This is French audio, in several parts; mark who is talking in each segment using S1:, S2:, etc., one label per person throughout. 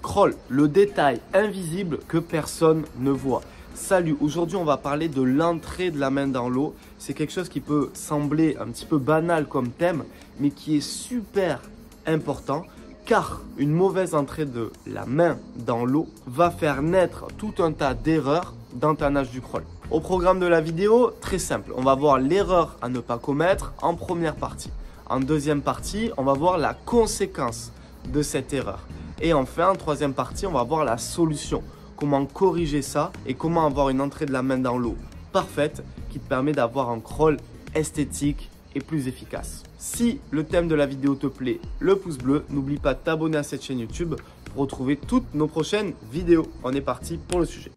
S1: Crawl, le détail invisible que personne ne voit. Salut, aujourd'hui on va parler de l'entrée de la main dans l'eau. C'est quelque chose qui peut sembler un petit peu banal comme thème, mais qui est super important. Car une mauvaise entrée de la main dans l'eau va faire naître tout un tas d'erreurs dans ta nage du crawl. Au programme de la vidéo, très simple, on va voir l'erreur à ne pas commettre en première partie. En deuxième partie, on va voir la conséquence de cette erreur. Et enfin, en troisième partie, on va voir la solution. Comment corriger ça et comment avoir une entrée de la main dans l'eau parfaite qui te permet d'avoir un crawl esthétique et plus efficace. Si le thème de la vidéo te plaît, le pouce bleu, n'oublie pas de t'abonner à cette chaîne YouTube pour retrouver toutes nos prochaines vidéos. On est parti pour le sujet.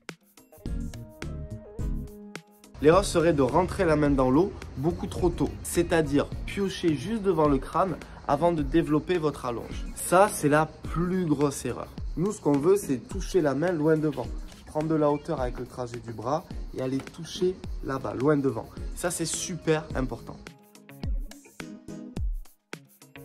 S1: L'erreur serait de rentrer la main dans l'eau beaucoup trop tôt, c'est-à-dire piocher juste devant le crâne avant de développer votre allonge. Ça, c'est la plus grosse erreur. Nous, ce qu'on veut, c'est toucher la main loin devant. Prendre de la hauteur avec le trajet du bras et aller toucher là-bas, loin devant. Ça, c'est super important.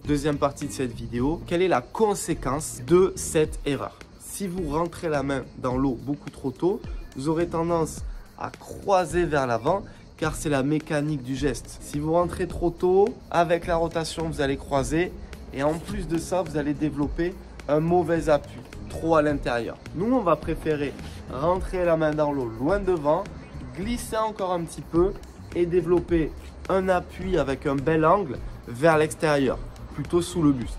S1: Deuxième partie de cette vidéo, quelle est la conséquence de cette erreur? Si vous rentrez la main dans l'eau beaucoup trop tôt, vous aurez tendance à croiser vers l'avant car c'est la mécanique du geste. Si vous rentrez trop tôt, avec la rotation, vous allez croiser et en plus de ça, vous allez développer un mauvais appui, trop à l'intérieur. Nous, on va préférer rentrer la main dans l'eau loin devant, glisser encore un petit peu et développer un appui avec un bel angle vers l'extérieur, plutôt sous le buste.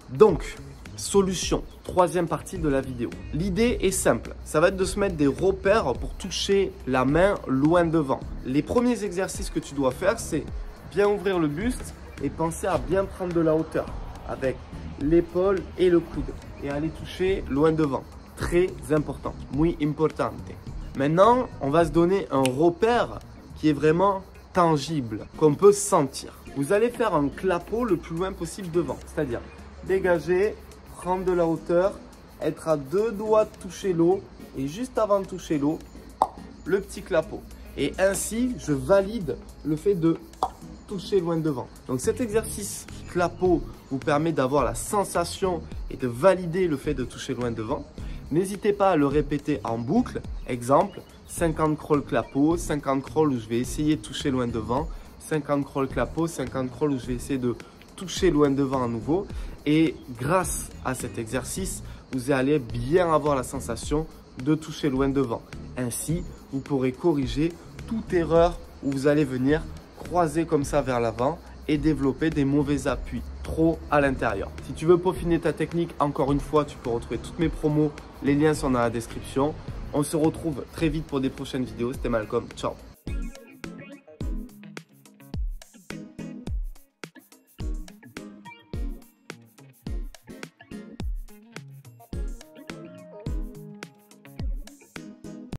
S1: Donc, solution, troisième partie de la vidéo. L'idée est simple, ça va être de se mettre des repères pour toucher la main loin devant. Les premiers exercices que tu dois faire, c'est bien ouvrir le buste et penser à bien prendre de la hauteur avec l'épaule et le coude et aller toucher loin devant. Très important, muy importante. Maintenant, on va se donner un repère qui est vraiment tangible, qu'on peut sentir. Vous allez faire un clapot le plus loin possible devant, c'est-à-dire dégager, prendre de la hauteur, être à deux doigts de toucher l'eau et juste avant de toucher l'eau, le petit clapot. Et ainsi, je valide le fait de toucher loin devant. Donc cet exercice clapot vous permet d'avoir la sensation et de valider le fait de toucher loin devant. N'hésitez pas à le répéter en boucle. Exemple, 50 crawl clapot, 50 crawl où je vais essayer de toucher loin devant, 50 crawl clapot, 50 crawl où je vais essayer de toucher loin devant à nouveau. Et grâce à cet exercice, vous allez bien avoir la sensation de toucher loin devant. Ainsi, vous pourrez corriger toute erreur où vous allez venir croiser comme ça vers l'avant et développer des mauvais appuis trop à l'intérieur. Si tu veux peaufiner ta technique, encore une fois, tu peux retrouver toutes mes promos. Les liens sont dans la description. On se retrouve très vite pour des prochaines vidéos. C'était Malcolm. Ciao.